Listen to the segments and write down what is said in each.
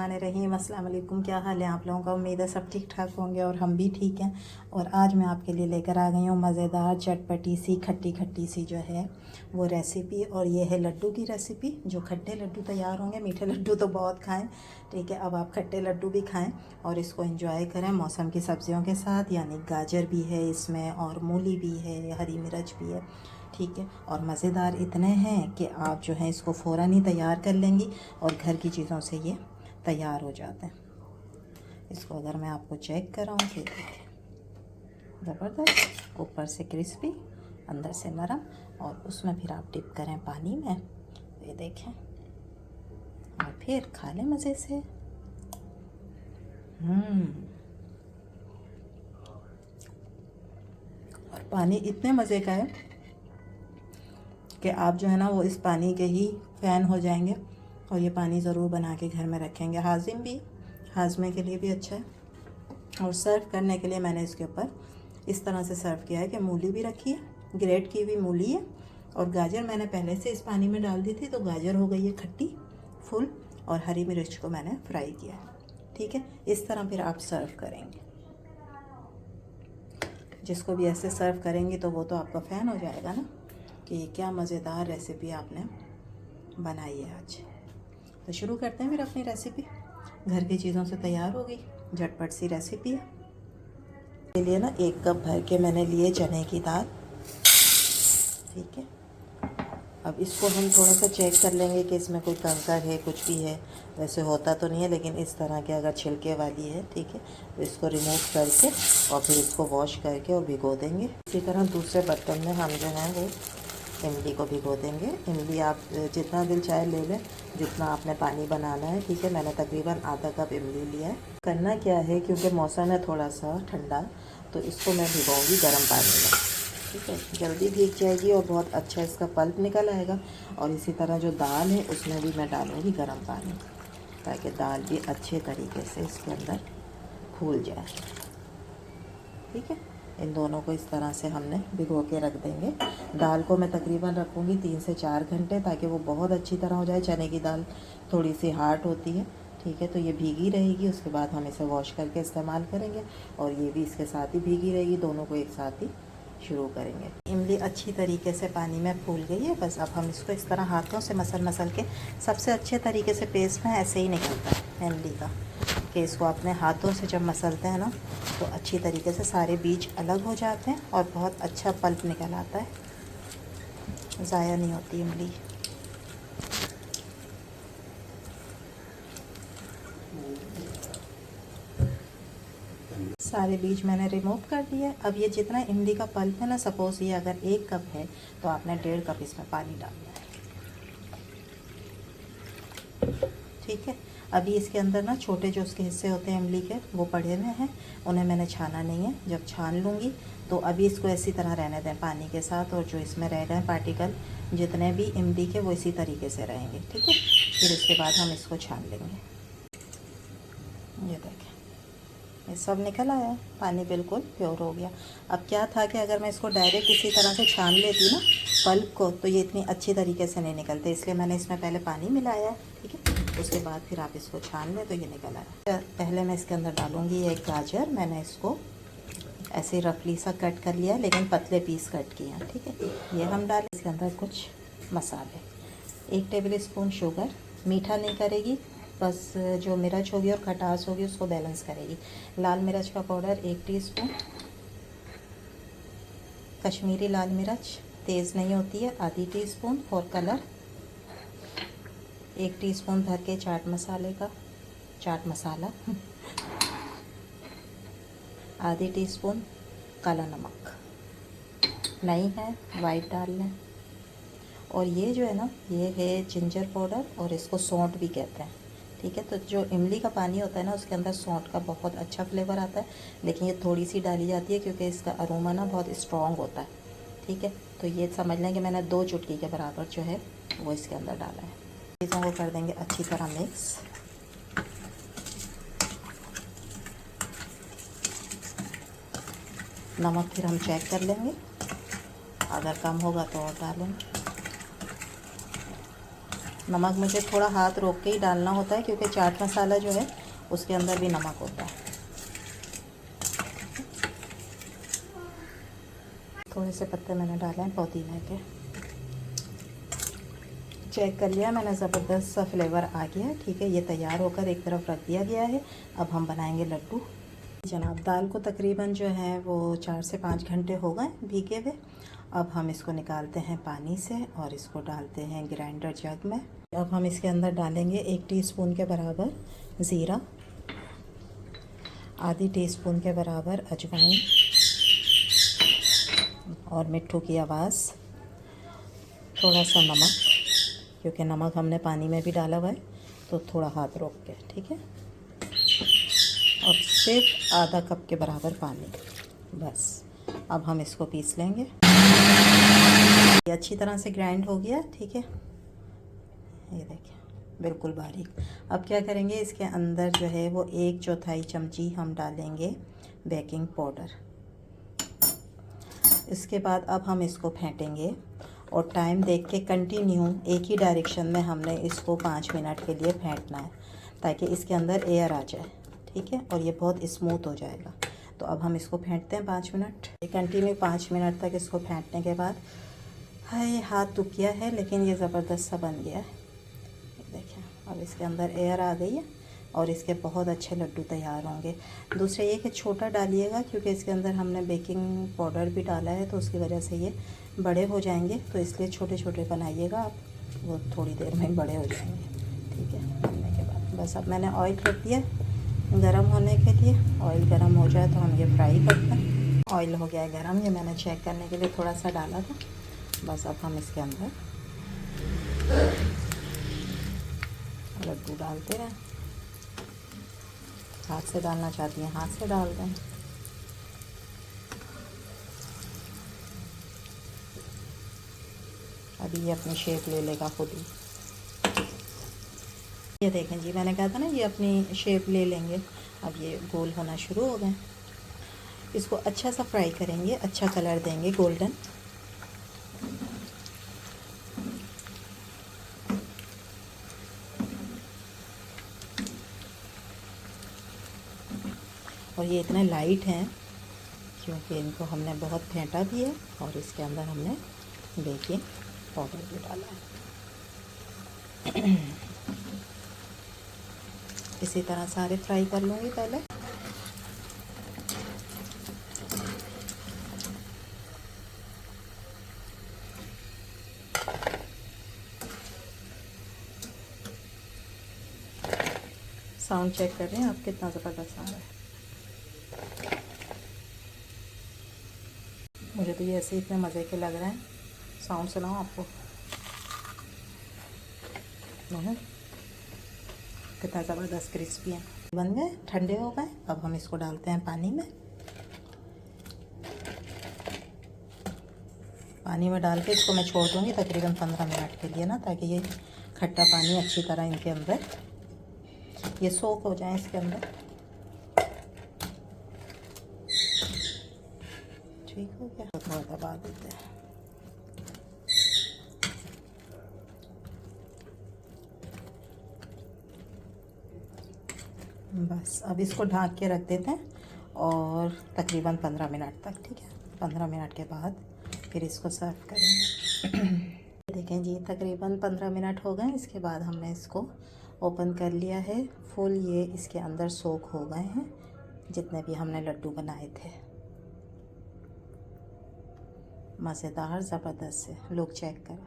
बिस्मिल्लाहिर्रहमानिर्रहीम। अस्सलाम वालेकुम। क्या हाल है आप लोगों का? उम्मीद है सब ठीक ठाक होंगे और हम भी ठीक हैं। और आज मैं आपके लिए लेकर आ गई हूँ मज़ेदार चटपटी सी खट्टी खट्टी सी जो है वो रेसिपी। और ये है लड्डू की रेसिपी। जो खट्टे लड्डू तैयार होंगे, मीठे लड्डू तो बहुत खाएं, ठीक है, अब आप खट्टे लड्डू भी खाएं और इसको एंजॉय करें मौसम की सब्ज़ियों के साथ। यानी गाजर भी है इसमें और मूली भी है, हरी मिर्च भी है, ठीक है। और मज़ेदार इतने हैं कि आप जो है इसको फ़ौरन ही तैयार कर लेंगी और घर की चीज़ों से ये तैयार हो जाते हैं। इसको अगर मैं आपको चेक कराऊँ तो देखिए, ज़बरदस्त, ऊपर से क्रिस्पी, अंदर से नरम। और उसमें फिर आप डिप करें पानी में, ये देखें, और फिर खा लें मज़े से। और पानी इतने मज़े का है कि आप जो है ना वो इस पानी के ही फ़ैन हो जाएंगे। और ये पानी ज़रूर बना के घर में रखेंगे। हाजिम भी, हाजमे के लिए भी अच्छा है। और सर्व करने के लिए मैंने इसके ऊपर इस तरह से सर्व किया है कि मूली भी रखी है, ग्रेट की हुई मूली है, और गाजर मैंने पहले से इस पानी में डाल दी थी, तो गाजर हो गई है खट्टी फुल, और हरी मिर्च को मैंने फ्राई किया है, ठीक है। इस तरह फिर आप सर्व करेंगे। जिसको भी ऐसे सर्व करेंगे तो वो तो आपका फ़ैन हो जाएगा ना कि क्या मज़ेदार रेसिपी आपने बनाई है आज। तो शुरू करते हैं फिर अपनी रेसिपी। घर की चीज़ों से तैयार हो गई, झटपट सी रेसिपी है। के लिए ना 1 कप भर के मैंने लिए चने की दाल, ठीक है। अब इसको हम थोड़ा सा चेक कर लेंगे कि इसमें कोई कंकड़ है, कुछ भी है। वैसे होता तो नहीं है, लेकिन इस तरह के अगर छिलके वाली है, ठीक है, तो इसको रिमूव करके और फिर इसको वॉश करके और भिगो देंगे। इसी तरह दूसरे बर्तन में हम जो है वो इमली को भिगो देंगे। इमली आप जितना दिल चाहे ले लें, जितना आपने पानी बनाना है, ठीक है। मैंने तकरीबन आधा कप इमली लिया है। करना क्या है, क्योंकि मौसम है थोड़ा सा ठंडा, तो इसको मैं भिगोऊँगी गर्म पानी में, ठीक है। जल्दी भीग जाएगी और बहुत अच्छा इसका पल्प निकल आएगा। और इसी तरह जो दाल है उसमें भी मैं डालूँगी गर्म पानी, ताकि दाल भी अच्छे तरीके से इसके अंदर फूल जाए, ठीक है। इन दोनों को इस तरह से हमने भिगो के रख देंगे। दाल को मैं तकरीबन रखूँगी 3 से 4 घंटे, ताकि वो बहुत अच्छी तरह हो जाए। चने की दाल थोड़ी सी हार्ड होती है, ठीक है, तो ये भीगी रहेगी। उसके बाद हम इसे वॉश करके इस्तेमाल करेंगे, और ये भी इसके साथ ही भीगी रहेगी। दोनों को एक साथ ही शुरू करेंगे। इमली अच्छी तरीके से पानी में फूल गई है। बस अब हम इसको इस तरह हाथों से मसल के, सबसे अच्छे तरीके से पेस्ट में ऐसे ही निकलता है इमली का, कि इसको अपने हाथों से जब मसलते हैं ना, तो अच्छी तरीके से सारे बीज अलग हो जाते हैं और बहुत अच्छा पल्प निकल आता है, ज़ाया नहीं होती इमली। सारे बीज मैंने रिमूव कर दिए। अब ये जितना इमली का पल्प है ना, सपोज़ ये अगर 1 कप है तो आपने 1.5 कप इसमें पानी डालना है, ठीक है। अभी इसके अंदर ना छोटे जो उसके हिस्से होते हैं इमली के, वो पड़े हुए हैं, उन्हें मैंने छाना नहीं है। जब छान लूँगी तो अभी इसको इसी तरह रहने दें पानी के साथ, और जो इसमें रह गए पार्टिकल जितने भी इमली के, वो इसी तरीके से रहेंगे, ठीक है। फिर उसके बाद हम इसको छान लेंगे। ये देखें, ये सब निकल आया, पानी बिल्कुल प्योर हो गया। अब क्या था कि अगर मैं इसको डायरेक्ट इसी तरह से छान लेती ना पल्प को, तो ये इतनी अच्छी तरीके से नहीं निकलते, इसलिए मैंने इसमें पहले पानी मिलाया, ठीक है। उसके बाद फिर आप इसको छान लें तो ये निकल आया। पहले मैं इसके अंदर डालूँगी एक गाजर। मैंने इसको ऐसे रफली सा कट कर लिया, लेकिन पतले पीस कट किए हैं, ठीक है। ये हम डालें इसके अंदर कुछ मसाले। 1 टेबल स्पून शुगर, मीठा नहीं करेगी, बस जो मिर्च होगी और खटास होगी उसको बैलेंस करेगी। लाल मिर्च का पाउडर 1 टीस्पून, कश्मीरी लाल मिर्च तेज़ नहीं होती है, आधी टीस्पून फॉर कलर। 1 टीस्पून भर के चाट मसाला आधी टीस्पून काला नमक, नहीं है वाइट डाल लें। और ये जो है ना, ये है जिंजर पाउडर, और इसको सौंठ भी कहते हैं, ठीक है। तो जो इमली का पानी होता है ना, उसके अंदर सौंठ का बहुत अच्छा फ्लेवर आता है, लेकिन ये थोड़ी सी डाली जाती है क्योंकि इसका अरोमा ना बहुत स्ट्रॉन्ग होता है, ठीक है। तो ये समझ लें कि मैंने 2 चुटकी के बराबर जो है वो इसके अंदर डाला है। चीज़ों को कर देंगे अच्छी तरह मिक्स। नमक फिर हम चेक कर लेंगे, अगर कम होगा तो और डालेंगे। नमक मुझे थोड़ा हाथ रोक के ही डालना होता है क्योंकि चाट मसाला जो है उसके अंदर भी नमक होता है। थोड़े से पत्ते मैंने डाले हैं पुदीने के। चेक कर लिया मैंने, ज़बरदस्त सा फ्लेवर आ गया है। ठीक है, ये तैयार होकर एक तरफ रख दिया गया है। अब हम बनाएंगे लड्डू। जनाब, दाल को तकरीबन जो है वो 4 से 5 घंटे हो गए भीगे हुए। अब हम इसको निकालते हैं पानी से और इसको डालते हैं ग्राइंडर जग में। अब हम इसके अंदर डालेंगे 1 टीस्पून के बराबर ज़ीरा, आधी टीस्पून के बराबर अजवाइन और मिट्ठू की आवाज़, थोड़ा सा नमक, क्योंकि नमक हमने पानी में भी डाला हुआ है तो थोड़ा हाथ रोक के। ठीक है, और सिर्फ आधा कप के बराबर पानी, बस। अब हम इसको पीस लेंगे। ये अच्छी तरह से ग्राइंड हो गया। ठीक है, ये देखिए बिल्कुल बारीक। अब क्या करेंगे, इसके अंदर जो है वो 1/4 चमची हम डालेंगे बेकिंग पाउडर। इसके बाद अब हम इसको फेंटेंगे और टाइम देख के कंटिन्यू एक ही डायरेक्शन में हमने इसको 5 मिनट के लिए फेंटना है ताकि इसके अंदर एयर आ जाए। ठीक है, और ये बहुत स्मूथ हो जाएगा। तो अब हम इसको फेंटते हैं 5 मिनट। कंटिन्यू 5 मिनट तक इसको फेंटने के बाद, हाय हाथ दुख गया है लेकिन ये ज़बरदस्त सा बन गया है। देखिए अब इसके अंदर एयर आ गई है और इसके बहुत अच्छे लड्डू तैयार होंगे। दूसरा ये कि छोटा डालिएगा क्योंकि इसके अंदर हमने बेकिंग पाउडर भी डाला है तो उसकी वजह से ये बड़े हो जाएंगे, तो इसलिए छोटे छोटे बनाइएगा आप, वो थोड़ी देर में बड़े हो जाएंगे। ठीक है, बनने के बाद बस अब मैंने ऑयल रख दिया गरम होने के लिए। ऑयल गरम हो जाए तो हम ये फ्राई करते हैं। ऑयल हो गया है गरम, ये मैंने चेक करने के लिए थोड़ा सा डाला था। बस अब हम इसके अंदर लड्डू डालते रहें। हाथ से डालना चाहती हैं हाथ से डाल दें। अभी ये अपनी शेप ले लेगा खुद ही। ये देखें जी, मैंने कहा था ना ये अपनी शेप ले लेंगे। अब ये गोल होना शुरू हो गए। इसको अच्छा सा फ्राई करेंगे, अच्छा कलर देंगे गोल्डन। और ये इतने लाइट हैं क्योंकि इनको हमने बहुत फेंटा भी है और इसके अंदर हमने बेकिंग पाउडर भी डाला है। इसी तरह सारे फ्राई कर लूँगी पहले। साउंड चेक कर रहे हैं आप, कितना ज़बरदस्त आ रहा है। मुझे तो ये ऐसे इतने मज़े के लग रहे हैं। साउंड सुनाओ आपको, कितना ज़बरदस्त क्रिस्पी है। बन गए, ठंडे हो गए। अब हम इसको डालते हैं पानी में। पानी में डाल के इसको मैं छोड़ दूँगी तकरीबन 15 मिनट के लिए ना, ताकि ये खट्टा पानी अच्छी तरह इनके अंदर ये सोक हो जाए इसके अंदर। ठीक हो गया, तो थोड़ा दबा देते हैं। बस अब इसको ढक के रख देते हैं और तकरीबन 15 मिनट तक। ठीक है, 15 मिनट के बाद फिर इसको सर्व करेंगे। देखें जी, तकरीबन 15 मिनट हो गए। इसके बाद हमने इसको ओपन कर लिया है। फुल ये इसके अंदर सोक हो गए हैं जितने भी हमने लड्डू बनाए थे। मज़ेदार ज़बरदस्त से, लोग चेक करें।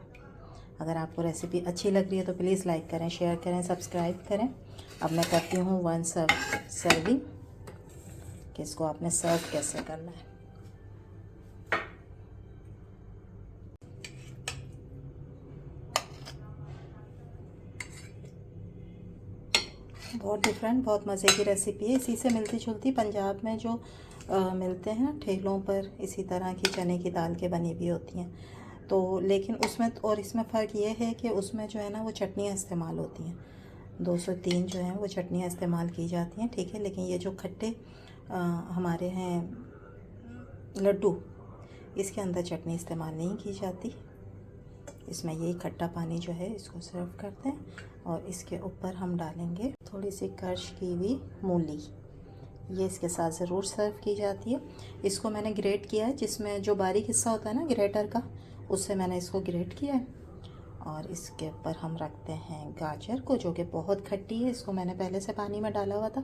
अगर आपको रेसिपी अच्छी लग रही है तो प्लीज़ लाइक करें, शेयर करें, सब्सक्राइब करें। अब मैं करती हूँ 1 सर्विंग कि इसको आपने सर्व कैसे करना है। बहुत डिफरेंट, बहुत मज़े की रेसिपी है। इसी से मिलती जुलती पंजाब में जो मिलते हैं ना ठेलों पर, इसी तरह की चने की दाल के बनी भी होती हैं। तो लेकिन उसमें और इसमें फ़र्क ये है कि उसमें जो है ना वो चटनियाँ इस्तेमाल होती हैं। 203 जो हैं वो चटनियाँ इस्तेमाल की जाती हैं। ठीक है, लेकिन ये जो खट्टे हमारे हैं लड्डू, इसके अंदर चटनी इस्तेमाल नहीं की जाती। इसमें यही खट्टा पानी जो है इसको सर्व करते हैं और इसके ऊपर हम डालेंगे थोड़ी सी क्रश की हुई मूली। ये इसके साथ ज़रूर सर्व की जाती है। इसको मैंने ग्रेट किया है, जिसमें जो बारीक हिस्सा होता है ना ग्रेटर का, उससे मैंने इसको ग्रेट किया है। और इसके ऊपर हम रखते हैं गाजर को, जो कि बहुत खट्टी है। इसको मैंने पहले से पानी में डाला हुआ था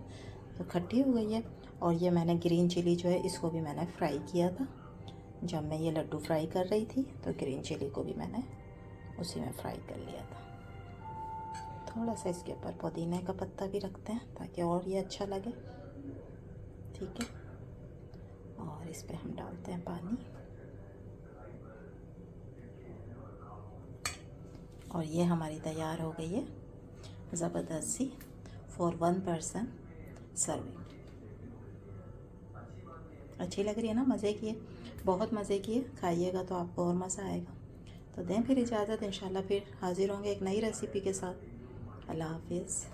तो खट्टी हो गई है। और ये मैंने ग्रीन चिली जो है इसको भी मैंने फ्राई किया था। जब मैं ये लड्डू फ्राई कर रही थी तो ग्रीन चिली को भी मैंने उसी में फ्राई कर लिया था। थोड़ा सा इसके ऊपर पुदीने का पत्ता भी रखते हैं ताकि और ये अच्छा लगे। ठीक है, और इस पे हम डालते हैं पानी। और ये हमारी तैयार हो गई है ज़बरदस्त सी फॉर 1 पर्सन सर्विंग। अच्छी लग रही है ना, मज़े की है, बहुत मज़े की है। खाइएगा तो आपको और मज़ा आएगा। तो दें फिर इजाज़त, इंशाल्लाह फिर हाज़िर होंगे एक नई रेसिपी के साथ। अल्लाह हाफिज़।